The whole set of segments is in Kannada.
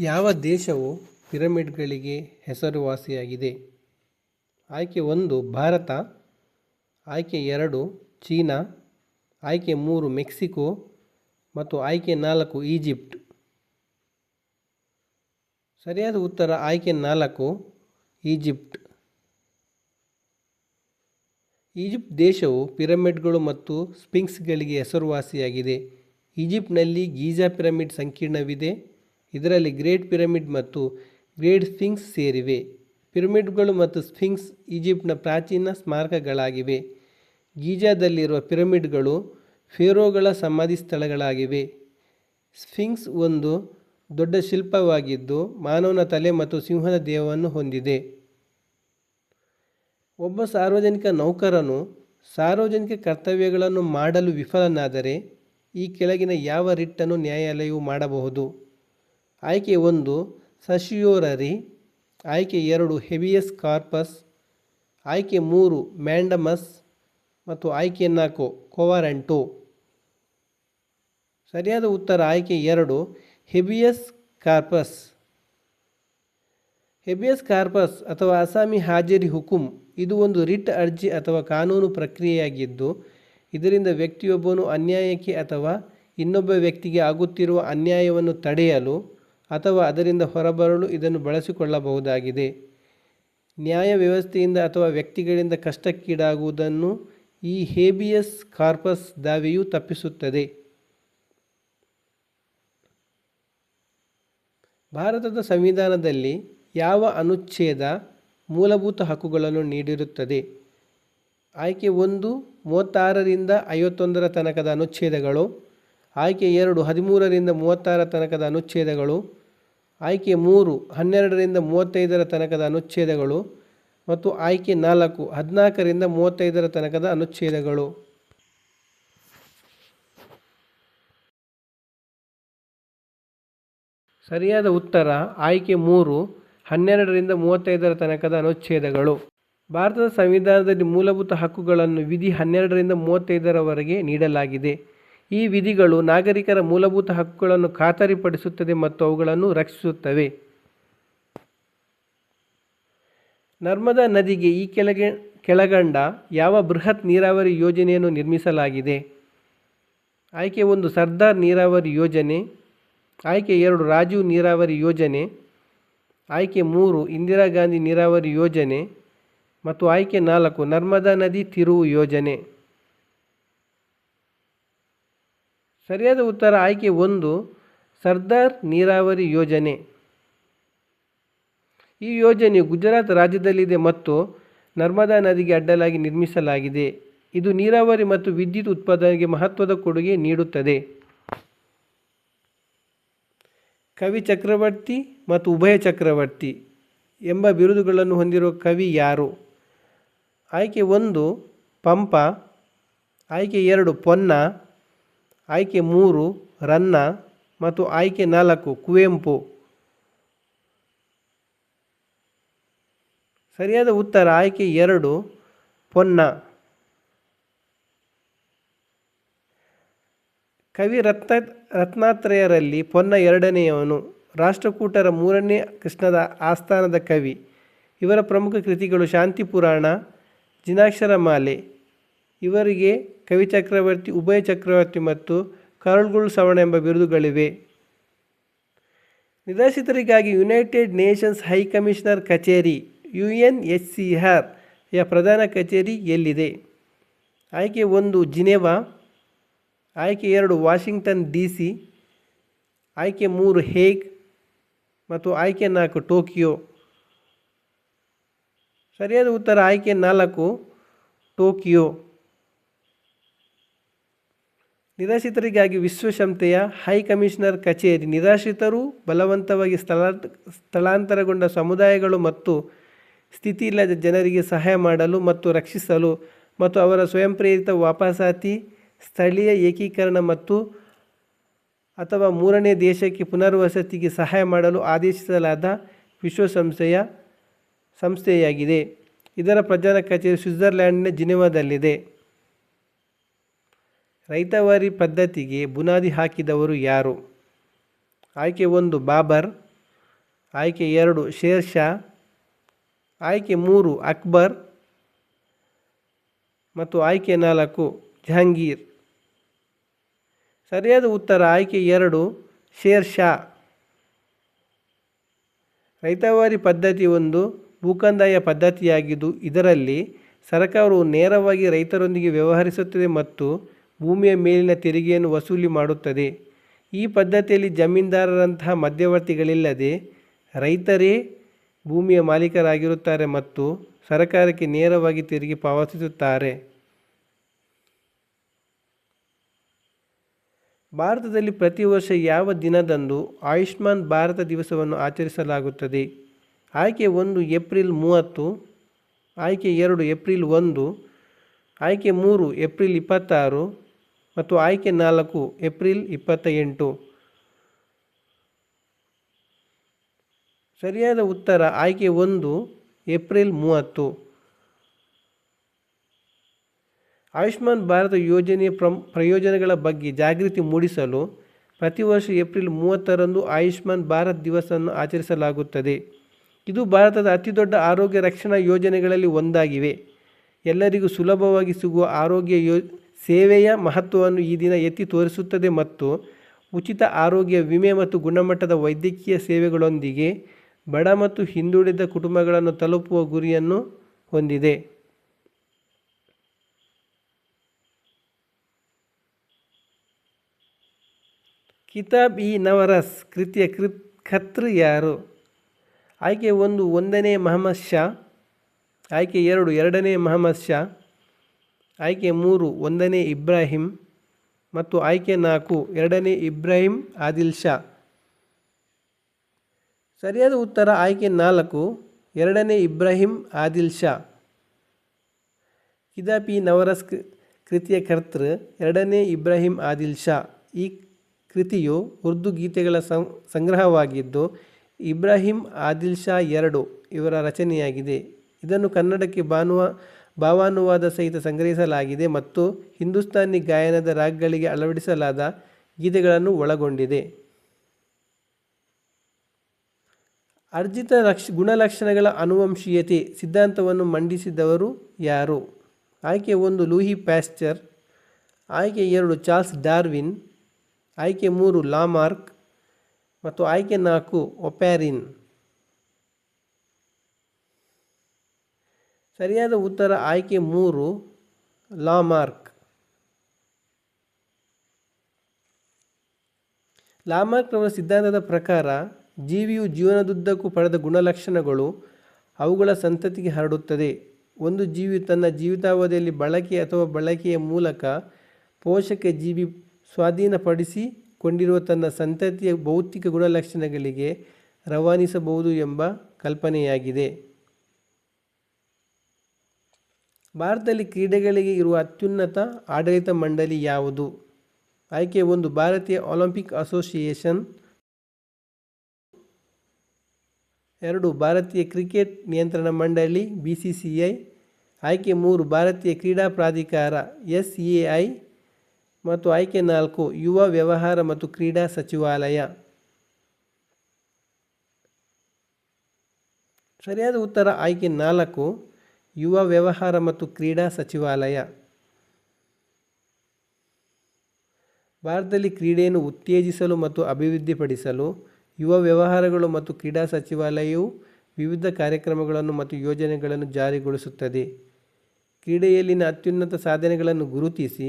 ಯಾವ ದೇಶವು ಪಿರಮಿಡ್ಗಳಿಗೆ ಹೆಸರುವಾಸಿಯಾಗಿದೆ? ಆಯ್ಕೆ 1 ಭಾರತ, ಆಯ್ಕೆ 2 ಚೀನಾ, ಆಯ್ಕೆ 3 ಮೆಕ್ಸಿಕೋ ಮತ್ತು ಆಯ್ಕೆ 4 ಈಜಿಪ್ಟ್. ಸರಿಯಾದ ಉತ್ತರ ಆಯ್ಕೆ 4 ಈಜಿಪ್ಟ್. ಈಜಿಪ್ಟ್ ದೇಶವು ಪಿರಮಿಡ್ಗಳು ಮತ್ತು ಸ್ಫಿಂಕ್ಸ್ಗಳಿಗೆ ಹೆಸರುವಾಸಿಯಾಗಿದೆ. ಈಜಿಪ್ಟ್ನಲ್ಲಿ ಗೀಜಾ ಪಿರಮಿಡ್ ಸಂಕೀರ್ಣವಿದೆ. ಇದರಲ್ಲಿ ಗ್ರೇಟ್ ಪಿರಮಿಡ್ ಮತ್ತು ಗ್ರೇಟ್ ಸ್ಫಿಂಕ್ಸ್ ಸೇರಿವೆ. ಪಿರಮಿಡ್ಗಳು ಮತ್ತು ಸ್ಫಿಂಕ್ಸ್ ಈಜಿಪ್ಟ್ನ ಪ್ರಾಚೀನ ಸ್ಮಾರಕಗಳಾಗಿವೆ. ಗೀಜಾದಲ್ಲಿರುವ ಪಿರಮಿಡ್ಗಳು ಫೇರೋಗಳ ಸಮಾಧಿ ಸ್ಥಳಗಳಾಗಿವೆ. ಸ್ಫಿಂಕ್ಸ್ ಒಂದು ದೊಡ್ಡ ಶಿಲ್ಪವಾಗಿದ್ದು ಮಾನವನ ತಲೆ ಮತ್ತು ಸಿಂಹದ ದೇಹವನ್ನು ಹೊಂದಿದೆ. ಒಬ್ಬ ಸಾರ್ವಜನಿಕ ನೌಕರನು ಸಾರ್ವಜನಿಕ ಕರ್ತವ್ಯಗಳನ್ನು ಮಾಡಲು ವಿಫಲನಾದರೆ ಈ ಕೆಳಗಿನ ಯಾವ ರಿಟ್ಟನ್ನು ನ್ಯಾಯಾಲಯವು ಮಾಡಬಹುದು? ಆಯ್ಕೆ 1 ಸಶಿಯೋರರಿ, ಆಯ್ಕೆ 2 ಹೆಬಿಯಸ್ ಕಾರ್ಪಸ್, ಆಯ್ಕೆ 3 ಮ್ಯಾಂಡಮಸ್ ಮತ್ತು ಆಯ್ಕೆ 4 ಕೊವಾರಂಟೋ. ಸರಿಯಾದ ಉತ್ತರ ಆಯ್ಕೆ 2 ಹೆಬಿಯಸ್ ಕಾರ್ಪಸ್. ಹೆಬಿಯಸ್ ಕಾರ್ಪಸ್ ಅಥವಾ ಅಸಾಮಿ ಹಾಜರಿ ಹುಕುಂ ಇದು ಒಂದು ರಿಟ್ ಅರ್ಜಿ ಅಥವಾ ಕಾನೂನು ಪ್ರಕ್ರಿಯೆಯಾಗಿದ್ದು ಇದರಿಂದ ವ್ಯಕ್ತಿಯೊಬ್ಬನು ಅನ್ಯಾಯಕ್ಕೆ ಅಥವಾ ಇನ್ನೊಬ್ಬ ವ್ಯಕ್ತಿಗೆ ಆಗುತ್ತಿರುವ ಅನ್ಯಾಯವನ್ನು ತಡೆಯಲು ಅಥವಾ ಅದರಿಂದ ಹೊರಬರಲು ಇದನ್ನು ಬಳಸಿಕೊಳ್ಳಬಹುದಾಗಿದೆ. ನ್ಯಾಯ ವ್ಯವಸ್ಥೆಯಿಂದ ಅಥವಾ ವ್ಯಕ್ತಿಗಳಿಂದ ಕಷ್ಟಕ್ಕೀಡಾಗುವುದನ್ನು ಈ ಹೇಬಿಯಸ್ ಕಾರ್ಪಸ್ ದಾವೆಯು ತಪ್ಪಿಸುತ್ತದೆ. ಭಾರತದ ಸಂವಿಧಾನದಲ್ಲಿ ಯಾವ ಅನುಚ್ಛೇದ ಮೂಲಭೂತ ಹಕ್ಕುಗಳನ್ನು ನೀಡಿರುತ್ತದೆ? ಆಯ್ಕೆ 1 36ರಿಂದ 51 ತನಕದ ಅನುಚ್ಛೇದಗಳು, ಆಯ್ಕೆ 2 13ರಿಂದ 36 ತನಕದ ಅನುಚ್ಛೇದಗಳು, ಆಯ್ಕೆ 3 12ರಿಂದ 35 ತನಕದ ಅನುಚ್ಛೇದಗಳು ಮತ್ತು ಆಯ್ಕೆ 4 14ರಿಂದ 35 ತನಕದ ಅನುಚ್ಛೇದಗಳು. ಸರಿಯಾದ ಉತ್ತರ ಆಯ್ಕೆ 3 12ರಿಂದ 35 ತನಕದ ಅನುಚ್ಛೇದಗಳು. ಭಾರತದ ಸಂವಿಧಾನದಲ್ಲಿ ಮೂಲಭೂತ ಹಕ್ಕುಗಳನ್ನು ವಿಧಿ 12ರಿಂದ 35 ನೀಡಲಾಗಿದೆ. ಈ ವಿಧಿಗಳು ನಾಗರಿಕರ ಮೂಲಭೂತ ಹಕ್ಕುಗಳನ್ನು ಖಾತರಿಪಡಿಸುತ್ತದೆ ಮತ್ತು ಅವುಗಳನ್ನು ರಕ್ಷಿಸುತ್ತವೆ. ನರ್ಮದಾ ನದಿಗೆ ಈ ಕೆಳಗಂಡ ಯಾವ ಬೃಹತ್ ನೀರಾವರಿ ಯೋಜನೆಯನ್ನು ನಿರ್ಮಿಸಲಾಗಿದೆ? ಆಯ್ಕೆ 1 ಸರ್ದಾರ್ ನೀರಾವರಿ ಯೋಜನೆ, ಆಯ್ಕೆ 2 ರಾಜೀವ್ ನೀರಾವರಿ ಯೋಜನೆ, ಆಯ್ಕೆ 3 ಇಂದಿರಾ ಗಾಂಧಿ ನೀರಾವರಿ ಯೋಜನೆ ಮತ್ತು ಆಯ್ಕೆ 4 ನರ್ಮದಾ ನದಿ ತಿರುವು ಯೋಜನೆ. ಸರಿಯಾದ ಉತ್ತರ ಆಯ್ಕೆ 1 ಸರ್ದಾರ್ ನೀರಾವರಿ ಯೋಜನೆ. ಈ ಯೋಜನೆಯು ಗುಜರಾತ್ ರಾಜ್ಯದಲ್ಲಿದೆ ಮತ್ತು ನರ್ಮದಾ ನದಿಗೆ ಅಡ್ಡಲಾಗಿ ನಿರ್ಮಿಸಲಾಗಿದೆ. ಇದು ನೀರಾವರಿ ಮತ್ತು ವಿದ್ಯುತ್ ಉತ್ಪಾದನೆಗೆ ಮಹತ್ವದ ಕೊಡುಗೆ ನೀಡುತ್ತದೆ. ಕವಿ ಚಕ್ರವರ್ತಿ ಮತ್ತು ಉಭಯ ಚಕ್ರವರ್ತಿ ಎಂಬ ಬಿರುದುಗಳನ್ನು ಹೊಂದಿರುವ ಕವಿ ಯಾರು? ಆಯ್ಕೆ 1 ಪಂಪ, ಆಯ್ಕೆ 2 ಪೊನ್ನ, ಆಯ್ಕೆ 3 ರನ್ನ ಮತ್ತು ಆಯ್ಕೆ 4 ಕುವೆಂಪು. ಸರಿಯಾದ ಉತ್ತರ ಆಯ್ಕೆ 2 ಪೊನ್ನ. ಕವಿ ರತ್ನಾತ್ರಯರಲ್ಲಿ ಪೊನ್ನ ಎರಡನೆಯವನು. ರಾಷ್ಟ್ರಕೂಟರ 3ನೇ ಕೃಷ್ಣದ ಆಸ್ಥಾನದ ಕವಿ. ಇವರ ಪ್ರಮುಖ ಕೃತಿಗಳು ಶಾಂತಿ ಪುರಾಣ, ಜಿನಾಕ್ಷರಮಾಲೆ. ಇವರಿಗೆ ಕವಿ ಚಕ್ರವರ್ತಿ, ಉಭಯ ಚಕ್ರವರ್ತಿ ಮತ್ತು ಕರುಳ್ಗುಳ್ ಸವಣ ಎಂಬ ಬಿರುದುಗಳಿವೆ. ನಿರಾಶ್ರಿತರಿಗಾಗಿ ಯುನೈಟೆಡ್ ನೇಷನ್ಸ್ ಹೈ ಕಮಿಷನರ್ ಕಚೇರಿ UNHCR ಯ ಪ್ರಧಾನ ಕಚೇರಿ ಎಲ್ಲಿದೆ? ಆಯ್ಕೆ 1 ಜಿನೆವಾ, ಆಯ್ಕೆ 2 ವಾಷಿಂಗ್ಟನ್ DC, ಆಯ್ಕೆ 3 ಹೇಗ್ ಮತ್ತು ಆಯ್ಕೆ 4 ಟೋಕಿಯೋ. ಸರಿಯಾದ ಉತ್ತರ ಆಯ್ಕೆ 4 ಟೋಕಿಯೋ. ನಿರಾಶ್ರಿತರಿಗಾಗಿ ವಿಶ್ವಸಂಸ್ಥೆಯ ಹೈ ಕಮಿಷನರ್ ಕಚೇರಿ ನಿರಾಶ್ರಿತರು, ಬಲವಂತವಾಗಿ ಸ್ಥಳಾಂತರಗೊಂಡ ಸಮುದಾಯಗಳು ಮತ್ತು ಸ್ಥಿತಿಯಿಲ್ಲದ ಜನರಿಗೆ ಸಹಾಯ ಮಾಡಲು ಮತ್ತು ರಕ್ಷಿಸಲು ಮತ್ತು ಅವರ ಸ್ವಯಂಪ್ರೇರಿತ ವಾಪಸಾತಿ, ಸ್ಥಳೀಯ ಏಕೀಕರಣ ಮತ್ತು ಅಥವಾ 3ನೇ ದೇಶಕ್ಕೆ ಪುನರ್ವಸತಿಗೆ ಸಹಾಯ ಮಾಡಲು ಆದೇಶಿಸಲಾದ ವಿಶ್ವಸಂಸ್ಥೆಯ ಸಂಸ್ಥೆಯಾಗಿದೆ. ಇದರ ಪ್ರಧಾನ ಕಚೇರಿ ಸ್ವಿಟ್ಜರ್ಲ್ಯಾಂಡ್ನ ಜಿನೆವಾದಲ್ಲಿದೆ. ರೈತವಾರಿ ಪದ್ಧತಿಗೆ ಬುನಾದಿ ಹಾಕಿದವರು ಯಾರು? ಆಯ್ಕೆ 1 ಬಾಬರ್, ಆಯ್ಕೆ 2 ಶೇರ್ ಶಾ, ಆಯ್ಕೆ 3 ಅಕ್ಬರ್ ಮತ್ತು ಆಯ್ಕೆ 4 ಜಹಾಂಗೀರ್. ಸರಿಯಾದ ಉತ್ತರ ಆಯ್ಕೆ 2 ಶೇರ್ ಶಾ. ರೈತವಾರಿ ಪದ್ಧತಿ ಒಂದು ಭೂಕಂದಾಯ ಪದ್ಧತಿಯಾಗಿದ್ದು ಇದರಲ್ಲಿ ಸರ್ಕಾರವು ನೇರವಾಗಿ ರೈತರೊಂದಿಗೆ ವ್ಯವಹರಿಸುತ್ತದೆ ಮತ್ತು ಭೂಮಿಯ ಮೇಲಿನ ತೆರಿಗೆಯನ್ನು ವಸೂಲಿ ಮಾಡುತ್ತದೆ. ಈ ಪದ್ಧತಿಯಲ್ಲಿ ಜಮೀನ್ದಾರರಂತಹ ಮಧ್ಯವರ್ತಿಗಳಿಲ್ಲದೆ ರೈತರೇ ಭೂಮಿಯ ಮಾಲೀಕರಾಗಿರುತ್ತಾರೆ ಮತ್ತು ಸರ್ಕಾರಕ್ಕೆ ನೇರವಾಗಿ ತೆರಿಗೆ ಪಾವತಿಸುತ್ತಾರೆ. ಭಾರತದಲ್ಲಿ ಪ್ರತಿ ವರ್ಷ ಯಾವ ದಿನದಂದು ಆಯುಷ್ಮಾನ್ ಭಾರತ ದಿವಸವನ್ನು ಆಚರಿಸಲಾಗುತ್ತದೆ? ಆಯ್ಕೆ 1 ಏಪ್ರಿಲ್ 30, ಆಯ್ಕೆ 2 ಏಪ್ರಿಲ್ 1, ಆಯ್ಕೆ 3 ಏಪ್ರಿಲ್ 26 ಮತ್ತು ಆಯ್ಕೆ 4 ಏಪ್ರಿಲ್ 28. ಸರಿಯಾದ ಉತ್ತರ ಆಯ್ಕೆ 1 ಏಪ್ರಿಲ್ 30. ಆಯುಷ್ಮಾನ್ ಭಾರತ ಯೋಜನೆಯ ಪ್ರಯೋಜನಗಳ ಬಗ್ಗೆ ಜಾಗೃತಿ ಮೂಡಿಸಲು ಪ್ರತಿ ವರ್ಷ ಏಪ್ರಿಲ್ 30ರಂದು ಆಯುಷ್ಮಾನ್ ಭಾರತ್ ದಿವಸವನ್ನು ಆಚರಿಸಲಾಗುತ್ತದೆ. ಇದು ಭಾರತದ ಅತಿದೊಡ್ಡ ಆರೋಗ್ಯ ರಕ್ಷಣಾ ಯೋಜನೆಗಳಲ್ಲಿ ಒಂದಾಗಿವೆ. ಎಲ್ಲರಿಗೂ ಸುಲಭವಾಗಿ ಸಿಗುವ ಆರೋಗ್ಯ ಸೇವೆಯ ಮಹತ್ವವನ್ನು ಈ ದಿನ ಎತ್ತಿ ತೋರಿಸುತ್ತದೆ ಮತ್ತು ಉಚಿತ ಆರೋಗ್ಯ ವಿಮೆ ಮತ್ತು ಗುಣಮಟ್ಟದ ವೈದ್ಯಕೀಯ ಸೇವೆಗಳೊಂದಿಗೆ ಬಡ ಮತ್ತು ಹಿಂದುಳಿದ ಕುಟುಂಬಗಳನ್ನು ತಲುಪುವ ಗುರಿಯನ್ನು ಹೊಂದಿದೆ. ಕಿತಾಬ್-ಇ-ನವರಸ್ ಕೃತಿಯ ಕರ್ತೃ ಯಾರು? ಆಯ್ಕೆ 1 1ನೇ ಮಹಮ್ಮದ್ ಶಾ, ಆಯ್ಕೆ 2 2ನೇ ಮಹಮ್ಮದ್ ಶಾ, ಆಯ್ಕೆ 3 1ನೇ ಇಬ್ರಾಹಿಂ ಮತ್ತು ಆಯ್ಕೆ 4 2ನೇ ಇಬ್ರಾಹಿಂ ಆದಿಲ್ ಶಾ. ಸರಿಯಾದ ಉತ್ತರ ಆಯ್ಕೆ 4 2ನೇ ಇಬ್ರಾಹಿಂ ಆದಿಲ್ ಶಾ. ಕಿತಾಬ್-ಇ-ನವರಸ್ ಕೃತಿಯ ಕರ್ತೃ 2ನೇ ಇಬ್ರಾಹಿಂ ಆದಿಲ್ ಶಾ. ಈ ಕೃತಿಯು ಉರ್ದು ಗೀತೆಗಳ ಸಂಗ್ರಹವಾಗಿದ್ದು ಇಬ್ರಾಹಿಂ ಆದಿಲ್ ಶಾ II ಇವರ ರಚನೆಯಾಗಿದೆ. ಇದನ್ನು ಕನ್ನಡಕ್ಕೆ ಭಾವಾನುವಾದ ಸಹಿತ ಸಂಗ್ರಹಿಸಲಾಗಿದೆ ಮತ್ತು ಹಿಂದೂಸ್ತಾನಿ ಗಾಯನದ ರಾಗಗಳಿಗೆ ಅಳವಡಿಸಲಾದ ಗೀತೆಗಳನ್ನು ಒಳಗೊಂಡಿದೆ. ಅರ್ಜಿತ ಗುಣಲಕ್ಷಣಗಳ ಆನುವಂಶೀಯತೆ ಸಿದ್ಧಾಂತವನ್ನು ಮಂಡಿಸಿದವರು ಯಾರು? ಆಯ್ಕೆ 1 ಲೂಯಿ ಪ್ಯಾಸ್ಚರ್, ಆಯ್ಕೆ 2 ಚಾರ್ಲ್ಸ್ ಡಾರ್ವಿನ್, ಆಯ್ಕೆ 3 ಲಾಮಾರ್ಕ್ ಮತ್ತು ಆಯ್ಕೆ 4 ಒಪ್ಯಾರಿನ್. ಸರಿಯಾದ ಉತ್ತರ ಆಯ್ಕೆ 3 ಲಾಮಾರ್ಕ್. ಲಾಮಾರ್ಕ್ನವರ ಸಿದ್ಧಾಂತದ ಪ್ರಕಾರ ಜೀವಿಯು ಜೀವನದುದ್ದಕ್ಕೂ ಪಡೆದ ಗುಣಲಕ್ಷಣಗಳು ಅವುಗಳ ಸಂತತಿಗೆ ಹರಡುತ್ತದೆ. ಒಂದು ಜೀವಿಯು ತನ್ನ ಜೀವಿತಾವಧಿಯಲ್ಲಿ ಬಳಕೆ ಅಥವಾ ಬಳಕೆಯ ಮೂಲಕ ಪೋಷಕ ಜೀವಿ ಸ್ವಾಧೀನಪಡಿಸಿಕೊಂಡಿರುವ ತನ್ನ ಸಂತತಿಯ ಭೌತಿಕ ಗುಣಲಕ್ಷಣಗಳಿಗೆ ರವಾನಿಸಬಹುದು ಎಂಬ ಕಲ್ಪನೆಯಾಗಿದೆ. ಭಾರತದಲ್ಲಿ ಕ್ರೀಡೆಗಳಿಗೆ ಇರುವ ಅತ್ಯುನ್ನತ ಆಡಳಿತ ಮಂಡಳಿ ಯಾವುದು? ಆಯ್ಕೆ 1 ಭಾರತೀಯ ಒಲಿಂಪಿಕ್ ಅಸೋಸಿಯೇಷನ್, 2 ಭಾರತೀಯ ಕ್ರಿಕೆಟ್ ನಿಯಂತ್ರಣ ಮಂಡಳಿ BCCI, ಆಯ್ಕೆ 3 ಭಾರತೀಯ ಕ್ರೀಡಾ ಪ್ರಾಧಿಕಾರ SAI ಮತ್ತು ಆಯ್ಕೆ 4 ಯುವ ವ್ಯವಹಾರ ಮತ್ತು ಕ್ರೀಡಾ ಸಚಿವಾಲಯ. ಸರಿಯಾದ ಉತ್ತರ ಆಯ್ಕೆ 4 ಯುವ ವ್ಯವಹಾರ ಮತ್ತು ಕ್ರೀಡಾ ಸಚಿವಾಲಯ. ಭಾರತದಲ್ಲಿ ಕ್ರೀಡೆಯನ್ನು ಉತ್ತೇಜಿಸಲು ಮತ್ತು ಅಭಿವೃದ್ಧಿಪಡಿಸಲು ಯುವ ವ್ಯವಹಾರಗಳು ಮತ್ತು ಕ್ರೀಡಾ ಸಚಿವಾಲಯವು ವಿವಿಧ ಕಾರ್ಯಕ್ರಮಗಳನ್ನು ಮತ್ತು ಯೋಜನೆಗಳನ್ನು ಜಾರಿಗೊಳಿಸುತ್ತದೆ. ಕ್ರೀಡೆಯಲ್ಲಿನ ಅತ್ಯುನ್ನತ ಸಾಧನೆಗಳನ್ನು ಗುರುತಿಸಿ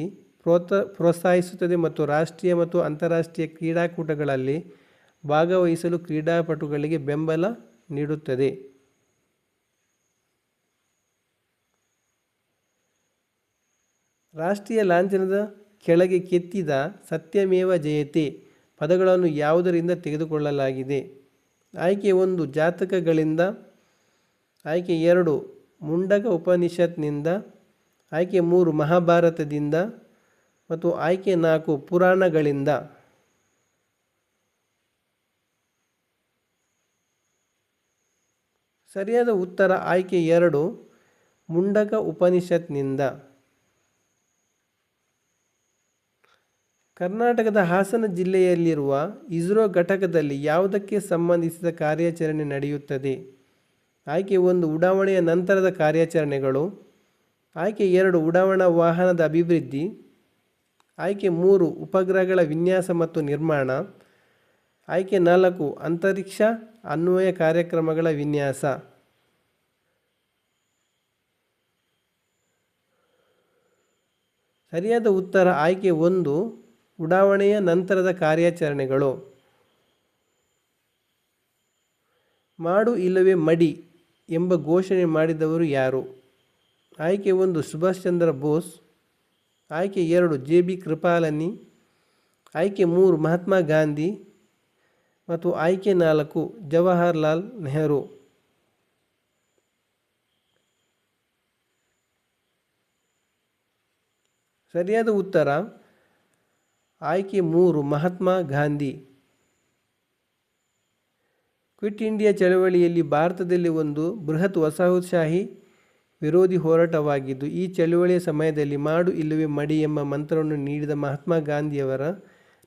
ಪ್ರೋತ್ಸಾಹಿಸುತ್ತದೆ ಮತ್ತು ರಾಷ್ಟ್ರೀಯ ಮತ್ತು ಅಂತಾರಾಷ್ಟ್ರೀಯ ಕ್ರೀಡಾಕೂಟಗಳಲ್ಲಿ ಭಾಗವಹಿಸಲು ಕ್ರೀಡಾಪಟುಗಳಿಗೆ ಬೆಂಬಲ ನೀಡುತ್ತದೆ. ರಾಷ್ಟ್ರೀಯ ಲಾಂಛನದ ಕೆಳಗೆ ಕೆತ್ತಿದ ಸತ್ಯಮೇವ ಜಯತೆ ಪದಗಳನ್ನು ಯಾವುದರಿಂದ ತೆಗೆದುಕೊಳ್ಳಲಾಗಿದೆ? ಆಯ್ಕೆ 1 ಜಾತಕಗಳಿಂದ, ಆಯ್ಕೆ 2 ಮುಂಡಕ ಉಪನಿಷತ್ನಿಂದ, ಆಯ್ಕೆ 3 ಮಹಾಭಾರತದಿಂದ ಮತ್ತು ಆಯ್ಕೆ 4 ಪುರಾಣಗಳಿಂದ. ಸರಿಯಾದ ಉತ್ತರ ಆಯ್ಕೆ 2 ಮುಂಡಕ ಉಪನಿಷತ್ನಿಂದ. ಕರ್ನಾಟಕದ ಹಾಸನ ಜಿಲ್ಲೆಯಲ್ಲಿರುವ ಇಸ್ರೋ ಘಟಕದಲ್ಲಿ ಯಾವುದಕ್ಕೆ ಸಂಬಂಧಿಸಿದ ಕಾರ್ಯಾಚರಣೆ ನಡೆಯುತ್ತದೆ? ಆಯ್ಕೆ 1 ಉಡಾವಣೆಯ ನಂತರದ ಕಾರ್ಯಾಚರಣೆಗಳು. ಆಯ್ಕೆ 2 ಉಡಾವಣಾ ವಾಹನದ ಅಭಿವೃದ್ಧಿ. ಆಯ್ಕೆ 3 ಉಪಗ್ರಹಗಳ ವಿನ್ಯಾಸ ಮತ್ತು ನಿರ್ಮಾಣ. ಆಯ್ಕೆ 4 ಅಂತರಿಕ್ಷ ಅನ್ವಯ ಕಾರ್ಯಕ್ರಮಗಳ ವಿನ್ಯಾಸ. ಸರಿಯಾದ ಉತ್ತರ ಆಯ್ಕೆ 1 ಉಡಾವಣೆಯ ನಂತರದ ಕಾರ್ಯಾಚರಣೆಗಳು. ಮಾಡು ಇಲ್ಲವೇ ಮಡಿ ಎಂಬ ಘೋಷಣೆ ಮಾಡಿದವರು ಯಾರು? ಆಯ್ಕೆ 1 ಸುಭಾಷ್ ಚಂದ್ರ ಬೋಸ್. ಆಯ್ಕೆ 2 JB ಕೃಪಲಾನಿ. ಆಯ್ಕೆ 3 ಮಹಾತ್ಮ ಗಾಂಧಿ ಮತ್ತು ಆಯ್ಕೆ 4 ಜವಾಹರ್ಲಾಲ್ ನೆಹರು. ಸರಿಯಾದ ಉತ್ತರ ಆಯ್ಕೆ 3 ಮಹಾತ್ಮ ಗಾಂಧಿ. ಕ್ವಿಟ್ ಇಂಡಿಯಾ ಚಳವಳಿಯಲ್ಲಿ ಭಾರತದಲ್ಲಿ ಒಂದು ಬೃಹತ್ ವಸಾಹತುಶಾಹಿ ವಿರೋಧಿ ಹೋರಾಟವಾಗಿದ್ದು, ಈ ಚಳವಳಿಯ ಸಮಯದಲ್ಲಿ ಮಾಡು ಇಲ್ಲವೇ ಮಡಿ ಎಂಬ ಮಂತ್ರವನ್ನು ನೀಡಿದ ಮಹಾತ್ಮ ಗಾಂಧಿಯವರ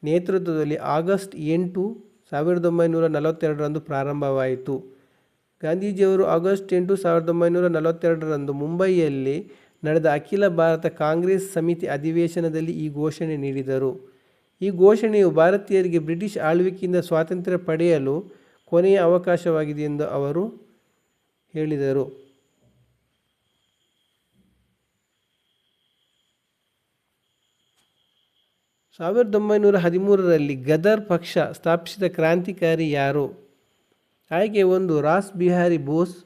ನೇತೃತ್ವದಲ್ಲಿ ಆಗಸ್ಟ್ 8, 1942ರಂದು ಪ್ರಾರಂಭವಾಯಿತು. ಗಾಂಧೀಜಿಯವರು ಆಗಸ್ಟ್ 8, 1942ರಂದು ಮುಂಬಯಿಯಲ್ಲಿ ನಡೆದ ಅಖಿಲ ಭಾರತ ಕಾಂಗ್ರೆಸ್ ಸಮಿತಿ ಅಧಿವೇಶನದಲ್ಲಿ ಈ ಘೋಷಣೆ ನೀಡಿದರು. ಈ ಘೋಷಣೆಯು ಭಾರತೀಯರಿಗೆ ಬ್ರಿಟಿಷ್ ಆಳ್ವಿಕೆಯಿಂದ ಸ್ವಾತಂತ್ರ್ಯ ಪಡೆಯಲು ಕೊನೆಯ ಅವಕಾಶವಾಗಿದೆ ಎಂದು ಅವರು ಹೇಳಿದರು. ಸಾವಿರದ 1913ರಲ್ಲಿ ಗದರ್ ಪಕ್ಷ ಸ್ಥಾಪಿಸಿದ ಕ್ರಾಂತಿಕಾರಿ ಯಾರು? ಆಯ್ಕೆ 1 ರಾಸ್ ಬಿಹಾರಿ ಬೋಸ್.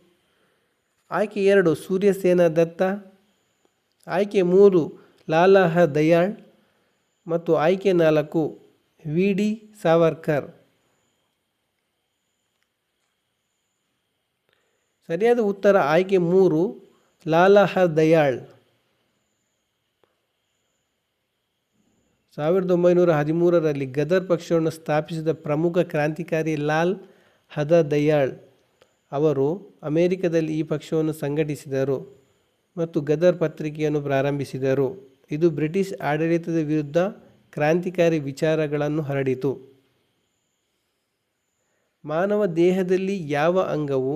ಆಯ್ಕೆ 2 ಸೂರ್ಯಸೇನ ದತ್ತ. ಆಯ್ಕೆ 3 ಲಾಲಾ ದಯಾಳ್ ಮತ್ತು ಆಯ್ಕೆ 4 VD ಸಾವರ್ಕರ್. ಸರಿಯಾದ ಉತ್ತರ ಆಯ್ಕೆ 3 ಲಾಲಾ ದಯಾಳ್. 1913ರಲ್ಲಿ ಗದರ್ ಪಕ್ಷವನ್ನು ಸ್ಥಾಪಿಸಿದ ಪ್ರಮುಖ ಕ್ರಾಂತಿಕಾರಿ ಲಾಲ್ ದಯಾಳ್ ಅವರು ಅಮೆರಿಕದಲ್ಲಿ ಈ ಪಕ್ಷವನ್ನು ಸಂಘಟಿಸಿದರು ಮತ್ತು ಗದರ್ ಪತ್ರಿಕೆಯನ್ನು ಪ್ರಾರಂಭಿಸಿದರು. ಇದು ಬ್ರಿಟಿಷ್ ಆಡಳಿತದ ವಿರುದ್ಧ ಕ್ರಾಂತಿಕಾರಿ ವಿಚಾರಗಳನ್ನು ಹರಡಿತು. ಮಾನವ ದೇಹದಲ್ಲಿ ಯಾವ ಅಂಗವು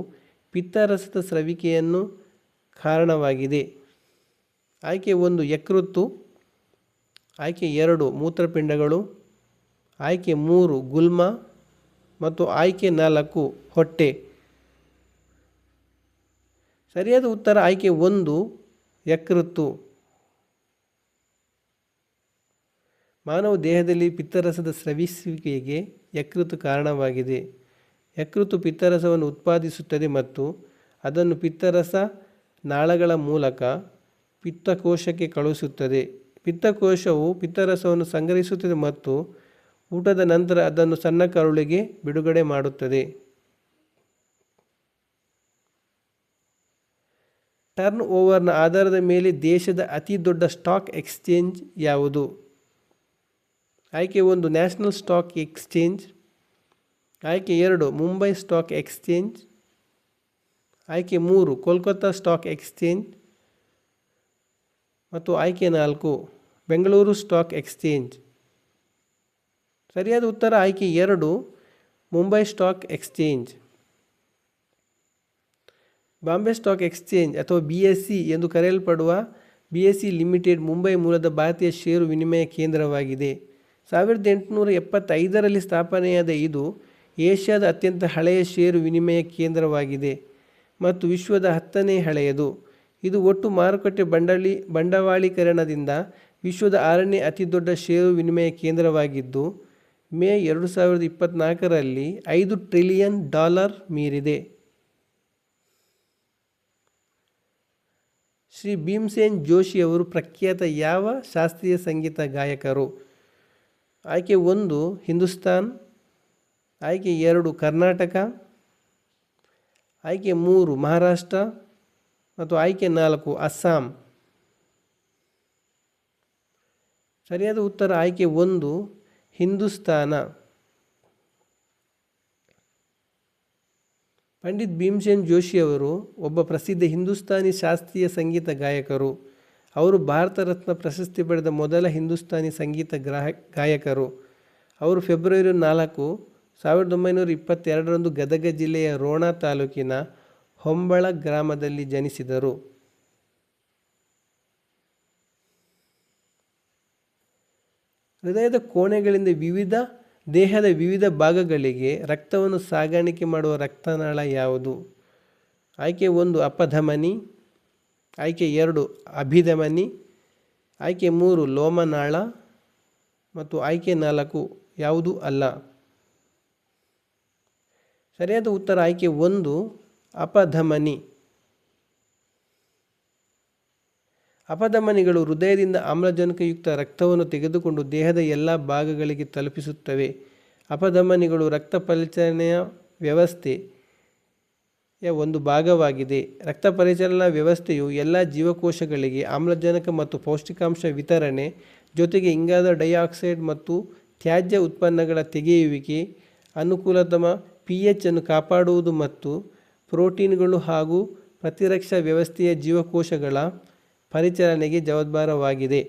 ಪಿತ್ತರಸದ ಸ್ರವಿಕೆಯನ್ನು ಕಾರಣವಾಗಿದೆ? ಆಯ್ಕೆ 1 ಯಕೃತ್ತು. ಆಯ್ಕೆ 2 ಮೂತ್ರಪಿಂಡಗಳು. ಆಯ್ಕೆ 3 ಗುಲ್ಮ ಮತ್ತು ಆಯ್ಕೆ 4 ಹೊಟ್ಟೆ. ಸರಿಯಾದ ಉತ್ತರ ಆಯ್ಕೆ 1 ಯಕೃತ್ತು. ಮಾನವ ದೇಹದಲ್ಲಿ ಪಿತ್ತರಸದ ಸ್ರವಿಸುವಿಕೆಗೆ ಯಕೃತ್ತು ಕಾರಣವಾಗಿದೆ. ಯಕೃತ್ತು ಪಿತ್ತರಸವನ್ನು ಉತ್ಪಾದಿಸುತ್ತದೆ ಮತ್ತು ಅದನ್ನು ಪಿತ್ತರಸ ನಾಳಗಳ ಮೂಲಕ ಪಿತ್ತಕೋಶಕ್ಕೆ ಕಳುಹಿಸುತ್ತದೆ. ಪಿತ್ತಕೋಶವು ಪಿತ್ತರಸವನ್ನು ಸಂಗ್ರಹಿಸುತ್ತದೆ ಮತ್ತು ಊಟದ ನಂತರ ಅದನ್ನು ಸಣ್ಣ ಕರುಳಿಗೆ ಬಿಡುಗಡೆ ಮಾಡುತ್ತದೆ. ಟರ್ನ್ ಓವರ್ನ ಆಧಾರದ ಮೇಲೆ ದೇಶದ ಅತಿ ದೊಡ್ಡ ಸ್ಟಾಕ್ ಎಕ್ಸ್ಚೇಂಜ್ ಯಾವುದು? ಆಯ್ಕೆ 1 ನ್ಯಾಷನಲ್ ಸ್ಟಾಕ್ ಎಕ್ಸ್ಚೇಂಜ್. ಆಯ್ಕೆ 2 ಮುಂಬೈ ಸ್ಟಾಕ್ ಎಕ್ಸ್ಚೇಂಜ್. ಆಯ್ಕೆ 3 ಕೋಲ್ಕತ್ತಾ ಸ್ಟಾಕ್ ಎಕ್ಸ್ಚೇಂಜ್ ಮತ್ತು ಆಯ್ಕೆ 4 ಬೆಂಗಳೂರು ಸ್ಟಾಕ್ ಎಕ್ಸ್ಚೇಂಜ್. ಸರಿಯಾದ ಉತ್ತರ ಆಯ್ಕೆ 2 Mumbai stock exchange. Bombay stock exchange ಅಥವಾ BSE ಎಂದು ಕರೆಯಲ್ಪಡುವ BSE ಲಿಮಿಟೆಡ್ ಮುಂಬೈ ಮೂಲದ ಭಾರತೀಯ ಷೇರು ವಿನಿಮಯ ಕೇಂದ್ರವಾಗಿದೆ. 1875ರಲ್ಲಿ ಸ್ಥಾಪನೆಯಾದ ಇದು ಏಷ್ಯಾದ ಅತ್ಯಂತ ಹಳೆಯ ಷೇರು ವಿನಿಮಯ ಕೇಂದ್ರವಾಗಿದೆ ಮತ್ತು ವಿಶ್ವದ 10ನೇ ಹಳೆಯದು. ಇದು ಒಟ್ಟು ಮಾರುಕಟ್ಟೆ ಬಂಡವಾಳೀಕರಣದಿಂದ ವಿಶ್ವದ 6ನೇ ಅತಿದೊಡ್ಡ ಷೇರು ವಿನಿಮಯ ಕೇಂದ್ರವಾಗಿದ್ದು, ಮೇ 2024ರಲ್ಲಿ $5 ಟ್ರಿಲಿಯನ್ ಮೀರಿದೆ. ಶ್ರೀ ಭೀಮ್ಸೇನ್ ಜೋಶಿ ಅವರು ಪ್ರಖ್ಯಾತ ಯಾವ ಶಾಸ್ತ್ರೀಯ ಸಂಗೀತ ಗಾಯಕರು? ಆಯ್ಕೆ 1 ಹಿಂದೂಸ್ತಾನ್. ಆಯ್ಕೆ 2 ಕರ್ನಾಟಕ. ಆಯ್ಕೆ 3 ಮಹಾರಾಷ್ಟ್ರ ಮತ್ತು ಆಯ್ಕೆ 4 ಅಸ್ಸಾಂ. ಸರಿಯಾದ ಉತ್ತರ ಆಯ್ಕೆ 1 ಹಿಂದೂಸ್ತಾನ. ಪಂಡಿತ್ ಭೀಮ್ಸೇನ್ ಜೋಶಿ ಅವರು ಒಬ್ಬ ಪ್ರಸಿದ್ಧ ಹಿಂದೂಸ್ತಾನಿ ಶಾಸ್ತ್ರೀಯ ಸಂಗೀತ ಗಾಯಕರು. ಅವರು ಭಾರತ ರತ್ನ ಪ್ರಶಸ್ತಿ ಪಡೆದ ಮೊದಲ ಹಿಂದೂಸ್ತಾನಿ ಸಂಗೀತ ಗಾಯಕರು. ಅವರು ಫೆಬ್ರವರಿ 4, 1922ರಂದು ಗದಗ ಜಿಲ್ಲೆಯ ರೋಣ ತಾಲೂಕಿನ ಹೊಂಬಳ ಗ್ರಾಮದಲ್ಲಿ ಜನಿಸಿದರು. ಹೃದಯದ ಕೋಣೆಗಳಿಂದ ದೇಹದ ವಿವಿಧ ಭಾಗಗಳಿಗೆ ರಕ್ತವನ್ನು ಸಾಗಾಣಿಕೆ ಮಾಡುವ ರಕ್ತನಾಳ ಯಾವುದು? ಆಯ್ಕೆ 1 ಅಪಧಮನಿ, ಆಯ್ಕೆ 2 ಅಭಿಧಮನಿ, ಆಯ್ಕೆ 3 ಲೋಮನಾಳ ಮತ್ತು ಆಯ್ಕೆ 4 ಯಾವುದೂ ಅಲ್ಲ. ಸರಿಯಾದ ಉತ್ತರ ಆಯ್ಕೆ 1 ಅಪಧಮನಿ. ಅಪಧಮನಿಗಳು ಹೃದಯದಿಂದ ಆಮ್ಲಜನಕಯುಕ್ತ ರಕ್ತವನ್ನು ತೆಗೆದುಕೊಂಡು ದೇಹದ ಎಲ್ಲ ಭಾಗಗಳಿಗೆ ತಲುಪಿಸುತ್ತವೆ. ಅಪಧಮನಿಗಳು ರಕ್ತ ಪರಿಚಲನೆಯ ವ್ಯವಸ್ಥೆಯ ಒಂದು ಭಾಗವಾಗಿದೆ. ರಕ್ತ ಪರಿಚಲನಾ ವ್ಯವಸ್ಥೆಯು ಎಲ್ಲ ಜೀವಕೋಶಗಳಿಗೆ ಆಮ್ಲಜನಕ ಮತ್ತು ಪೌಷ್ಟಿಕಾಂಶ ವಿತರಣೆ ಜೊತೆಗೆ ಇಂಗಾಲದ ಡೈಆಕ್ಸೈಡ್ ಮತ್ತು ತ್ಯಾಜ್ಯ ಉತ್ಪನ್ನಗಳ ತೆಗೆಯುವಿಕೆ, ಅನುಕೂಲತಮ pH ಅನ್ನು ಕಾಪಾಡುವುದು ಮತ್ತು ಪ್ರೋಟೀನ್ಗಳು ಹಾಗೂ ಪ್ರತಿರಕ್ಷಾ ವ್ಯವಸ್ಥೆಯ ಜೀವಕೋಶಗಳ ಪರಿಚಲನೆಗೆ ಜವಾಬ್ದಾರವಾಗಿದೆ.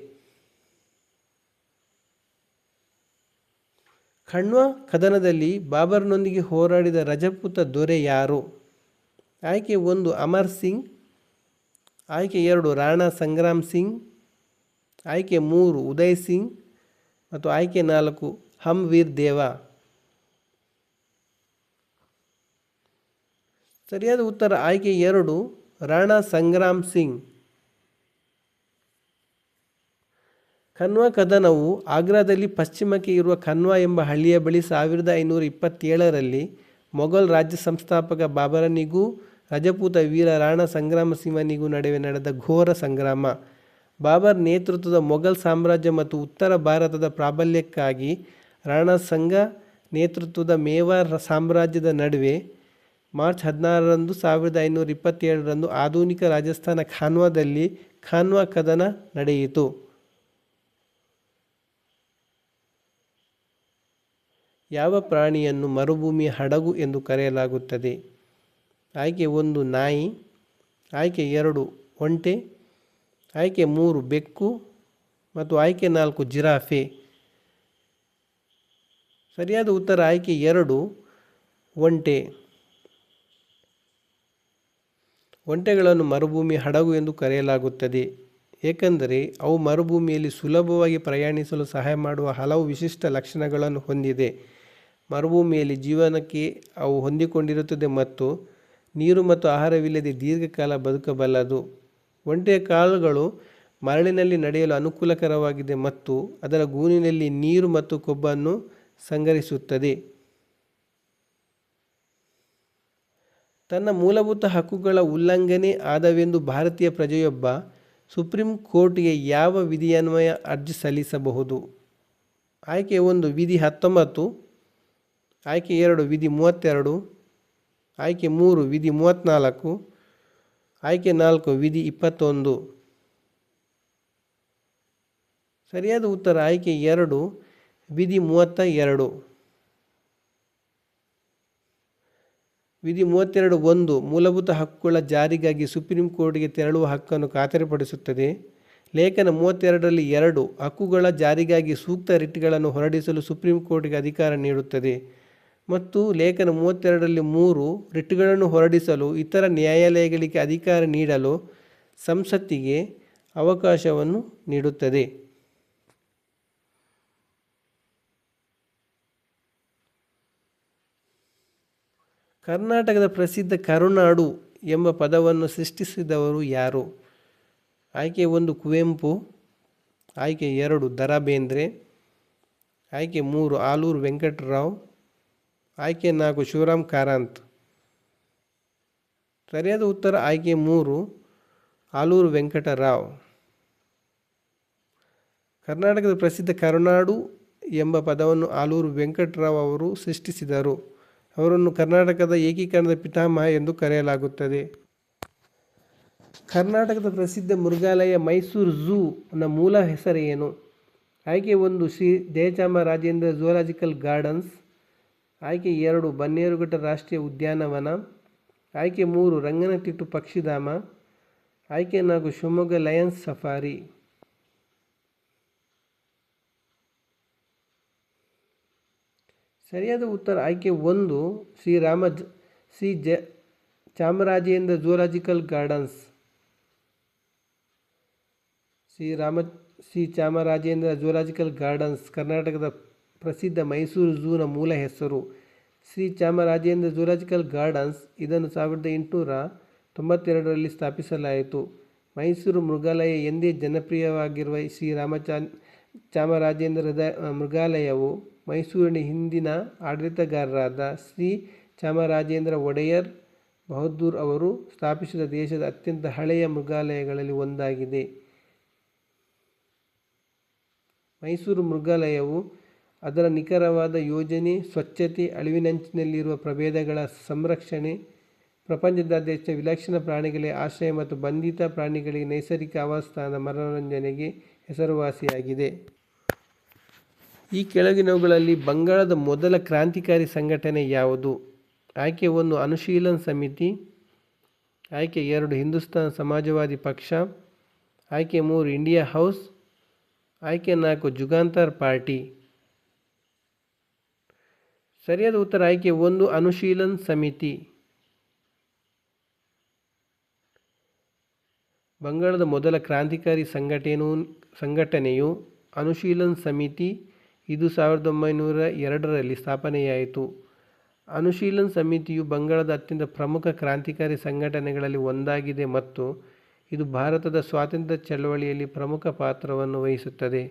ಖಣ್ವಾ ಕದನದಲ್ಲಿ ಬಾಬರ್ನೊಂದಿಗೆ ಹೋರಾಡಿದ ರಜಪೂತ ದೊರೆ ಯಾರು? ಆಯ್ಕೆ 1 ಅಮರ್ ಸಿಂಗ್, ಆಯ್ಕೆ 2 ರಾಣಾ ಸಂಗ್ರಾಮ್ ಸಿಂಗ್, ಆಯ್ಕೆ 3 ಉದಯ್ ಸಿಂಗ್ ಮತ್ತು ಆಯ್ಕೆ 4 ಹಮ್ವೀರ್ ದೇವ. ಸರಿಯಾದ ಉತ್ತರ ಆಯ್ಕೆ 2 ರಾಣಾ ಸಂಗ್ರಾಮ್ ಸಿಂಗ್. ಖನ್ವಾ ಕದನವು ಆಗ್ರಾದಲ್ಲಿ ಪಶ್ಚಿಮಕ್ಕೆ ಇರುವ ಖನ್ವಾ ಎಂಬ ಹಳ್ಳಿಯ ಬಳಿ 1527ರಲ್ಲಿ ಮೊಘಲ್ ರಾಜ್ಯ ಸಂಸ್ಥಾಪಕ ಬಾಬರನಿಗೂ ರಜಪೂತ ವೀರ ರಾಣಾ ಸಂಗ್ರಾಮ ಸಿಂಹನಿಗೂ ನಡುವೆ ನಡೆದ ಘೋರ ಸಂಗ್ರಾಮ. ಬಾಬರ್ ನೇತೃತ್ವದ ಮೊಘಲ್ ಸಾಮ್ರಾಜ್ಯ ಮತ್ತು ಉತ್ತರ ಭಾರತದ ಪ್ರಾಬಲ್ಯಕ್ಕಾಗಿ ರಾಣಾ ಸಂಗ ನೇತೃತ್ವದ ಮೇವಾರ್ ಸಾಮ್ರಾಜ್ಯದ ನಡುವೆ ಮಾರ್ಚ್ 16ರಂದು 1527ರಂದು ಆಧುನಿಕ ರಾಜಸ್ಥಾನ ಖಾನ್ವಾದಲ್ಲಿ ಖಾನ್ವಾ ಕದನ ನಡೆಯಿತು. ಯಾವ ಪ್ರಾಣಿಯನ್ನು ಮರುಭೂಮಿಯ ಹಡಗು ಎಂದು ಕರೆಯಲಾಗುತ್ತದೆ? ಆಯ್ಕೆ 1 ನಾಯಿ, ಆಯ್ಕೆ 2 ಒಂಟೆ, ಆಯ್ಕೆ 3 ಬೆಕ್ಕು ಮತ್ತು ಆಯ್ಕೆ 4 ಜಿರಾಫೆ. ಸರಿಯಾದ ಉತ್ತರ ಆಯ್ಕೆ 2 ಒಂಟೆ. ಒಂಟೆಗಳನ್ನು ಮರುಭೂಮಿಯ ಹಡಗು ಎಂದು ಕರೆಯಲಾಗುತ್ತದೆ ಏಕೆಂದರೆ ಅವು ಮರುಭೂಮಿಯಲ್ಲಿ ಸುಲಭವಾಗಿ ಪ್ರಯಾಣಿಸಲು ಸಹಾಯ ಮಾಡುವ ಹಲವು ವಿಶಿಷ್ಟ ಲಕ್ಷಣಗಳನ್ನು ಹೊಂದಿದೆ. ಮರುಭೂಮಿಯಲ್ಲಿ ಜೀವನಕ್ಕೆ ಅವು ಹೊಂದಿಕೊಂಡಿರುತ್ತದೆ ಮತ್ತು ನೀರು ಮತ್ತು ಆಹಾರವಿಲ್ಲದೆ ದೀರ್ಘಕಾಲ ಬದುಕಬಲ್ಲದು. ಒಂಟೆಯ ಕಾಲುಗಳು ಮರಳಿನಲ್ಲಿ ನಡೆಯಲು ಅನುಕೂಲಕರವಾಗಿದೆ ಮತ್ತು ಅದರ ಗೂನಿನಲ್ಲಿ ನೀರು ಮತ್ತು ಕೊಬ್ಬನ್ನು ಸಂಗ್ರಹಿಸುತ್ತದೆ. ತನ್ನ ಮೂಲಭೂತ ಹಕ್ಕುಗಳ ಉಲ್ಲಂಘನೆ ಆದವೆಂದು ಭಾರತೀಯ ಪ್ರಜೆಯೊಬ್ಬ ಸುಪ್ರೀಂ ಕೋರ್ಟ್ಗೆ ಯಾವ ವಿಧಿಯನ್ವಯ ಅರ್ಜಿ ಸಲ್ಲಿಸಬಹುದು? ಆಯ್ಕೆ 1 ವಿಧಿ 19, ಆಯ್ಕೆ 2 ವಿಧಿ 32, ಆಯ್ಕೆ 3 ವಿಧಿ 34, ಆಯ್ಕೆ 4 ವಿಧಿ 21. ಸರಿಯಾದ ಉತ್ತರ ಆಯ್ಕೆ 2 ವಿಧಿ 32. ವಿಧಿ 32 ಮೂಲಭೂತ ಹಕ್ಕುಗಳ ಜಾರಿಗಾಗಿ ಸುಪ್ರೀಂ ಕೋರ್ಟ್ಗೆ ತೆರಳುವ ಹಕ್ಕನ್ನು ಖಾತರಿಪಡಿಸುತ್ತದೆ. ಲೇಖನ 32ರಲ್ಲಿ 2 ಹಕ್ಕುಗಳ ಜಾರಿಗಾಗಿ ಸೂಕ್ತ ರಿಟ್ಗಳನ್ನು ಹೊರಡಿಸಲು ಸುಪ್ರೀಂ ಕೋರ್ಟ್ಗೆ ಅಧಿಕಾರ ನೀಡುತ್ತದೆ ಮತ್ತು ಲೇಖನ 32ರಲ್ಲಿ 3 ರಿಟ್ಗಳನ್ನು ಹೊರಡಿಸಲು ಇತರ ನ್ಯಾಯಾಲಯಗಳಿಗೆ ಅಧಿಕಾರ ನೀಡಲು ಸಂಸತ್ತಿಗೆ ಅವಕಾಶವನ್ನು ನೀಡುತ್ತದೆ. ಕರ್ನಾಟಕದ ಪ್ರಸಿದ್ಧ ಕರುನಾಡು ಎಂಬ ಪದವನ್ನು ಸೃಷ್ಟಿಸಿದವರು ಯಾರು? ಆಯ್ಕೆ 1 ಕುವೆಂಪು, ಆಯ್ಕೆ 2 ದ ರಾ ಬೇಂದ್ರೆ, ಆಯ್ಕೆ 3 ಆಲೂರು ವೆಂಕಟರಾವ್, ಆಯ್ಕೆ 4 ಶಿವರಾಮ್ ಕಾರಂತ್. ಸರಿಯಾದ ಉತ್ತರ ಆಯ್ಕೆ 3 ಆಲೂರು ವೆಂಕಟರಾವ್. ಕರ್ನಾಟಕದ ಪ್ರಸಿದ್ಧ ಕರುನಾಡು ಎಂಬ ಪದವನ್ನು ಆಲೂರು ವೆಂಕಟರಾವ್ ಅವರು ಸೃಷ್ಟಿಸಿದರು. ಅವರನ್ನು ಕರ್ನಾಟಕದ ಏಕೀಕರಣದ ಪಿತಾಮಹ ಎಂದು ಕರೆಯಲಾಗುತ್ತದೆ. ಕರ್ನಾಟಕದ ಪ್ರಸಿದ್ಧ ಮೃಗಾಲಯ ಮೈಸೂರು ಝೂ ನ ಮೂಲ ಹೆಸರೇನು? ಆಯ್ಕೆ 1 ಶ್ರೀ ಜಯಚಾಮರಾಜೇಂದ್ರ ಝೂಲಾಜಿಕಲ್ ಗಾರ್ಡನ್ಸ್, ಆಯ್ಕೆ 2 ಬನ್ನೇರುಘಟ್ಟ ರಾಷ್ಟ್ರೀಯ ಉದ್ಯಾನವನ, ಆಯ್ಕೆ 3 ರಂಗನತಿಟ್ಟು ಪಕ್ಷಿಧಾಮ, ಆಯ್ಕೆ 4 ಶಿವಮೊಗ್ಗ ಲಯನ್ಸ್ ಸಫಾರಿ. ಸರಿಯಾದ ಉತ್ತರ ಆಯ್ಕೆ 1 Chamarajendra zoological gardens. Chamarajendra zoological gardens ಕರ್ನಾಟಕದ ಪ್ರಸಿದ್ಧ ಮೈಸೂರು ಝೂನ ಮೂಲ ಹೆಸರು. ಚಾಮರಾಜೇಂದ್ರ ಝೂಲಾಜಿಕಲ್ ಗಾರ್ಡನ್ಸ್ ಇದನ್ನು 1892ರಲ್ಲಿ ಸ್ಥಾಪಿಸಲಾಯಿತು. ಮೈಸೂರು ಮೃಗಾಲಯ ಎಂದೇ ಜನಪ್ರಿಯವಾಗಿರುವ ಚಾಮರಾಜೇಂದ್ರ ಮೃಗಾಲಯವು ಮೈಸೂರಿನ ಹಿಂದಿನ ಆಡಳಿತಗಾರರಾದ ಚಾಮರಾಜೇಂದ್ರ ಒಡೆಯರ್ ಬಹದ್ದೂರ್ ಅವರು ಸ್ಥಾಪಿಸಿದ ದೇಶದ ಅತ್ಯಂತ ಹಳೆಯ ಮೃಗಾಲಯಗಳಲ್ಲಿ ಒಂದಾಗಿದೆ. ಮೈಸೂರು ಮೃಗಾಲಯವು ಅದರ ನಿಖರವಾದ ಯೋಜನೆ, ಸ್ವಚ್ಛತೆ, ಅಳಿವಿನಂಚಿನಲ್ಲಿರುವ ಪ್ರಭೇದಗಳ ಸಂರಕ್ಷಣೆ, ಪ್ರಪಂಚದಾದ್ಯಂತ ವಿಲಕ್ಷಣ ಪ್ರಾಣಿಗಳಿಗೆ ಆಶ್ರಯ ಮತ್ತು ಬಂಧಿತ ಪ್ರಾಣಿಗಳಿಗೆ ನೈಸರ್ಗಿಕ ಆವಾಸಸ್ಥಾನದ ಮನೋರಂಜನೆಗೆ ಹೆಸರುವಾಸಿಯಾಗಿದೆ. ಈ ಕೆಳಗಿನವುಗಳಲ್ಲಿ ಬಂಗಾಳದ ಮೊದಲ ಕ್ರಾಂತಿಕಾರಿ ಸಂಘಟನೆ ಯಾವುದು? ಆಯ್ಕೆ 1 ಅನುಶೀಲನ್ ಸಮಿತಿ. ಆಯ್ಕೆ 2 ಹಿಂದೂಸ್ತಾನ್ ಸಮಾಜವಾದಿ ಪಕ್ಷ. ಆಯ್ಕೆ 3 ಇಂಡಿಯಾ ಹೌಸ್. ಆಯ್ಕೆ 4 ಜುಗಾಂತರ್ ಪಾರ್ಟಿ. ಸರಿಯಾದ ಉತ್ತರ ಆಯ್ಕೆ 1 ಅನುಶೀಲನ್ ಸಮಿತಿ. ಬಂಗಾಳದ ಮೊದಲ ಕ್ರಾಂತಿಕಾರಿ ಸಂಘಟನೆಯು ಅನುಶೀಲನ್ ಸಮಿತಿ. ಇದು 1902ರಲ್ಲಿ ಸ್ಥಾಪನೆಯಾಯಿತು. ಅನುಶೀಲನ್ ಸಮಿತಿಯು ಬಂಗಾಳದ ಅತ್ಯಂತ ಪ್ರಮುಖ ಕ್ರಾಂತಿಕಾರಿ ಸಂಘಟನೆಗಳಲ್ಲಿ ಒಂದಾಗಿದೆ ಮತ್ತು ಇದು ಭಾರತದ ಸ್ವಾತಂತ್ರ್ಯ ಚಳವಳಿಯಲ್ಲಿ ಪ್ರಮುಖ ಪಾತ್ರವನ್ನು ವಹಿಸುತ್ತದೆ.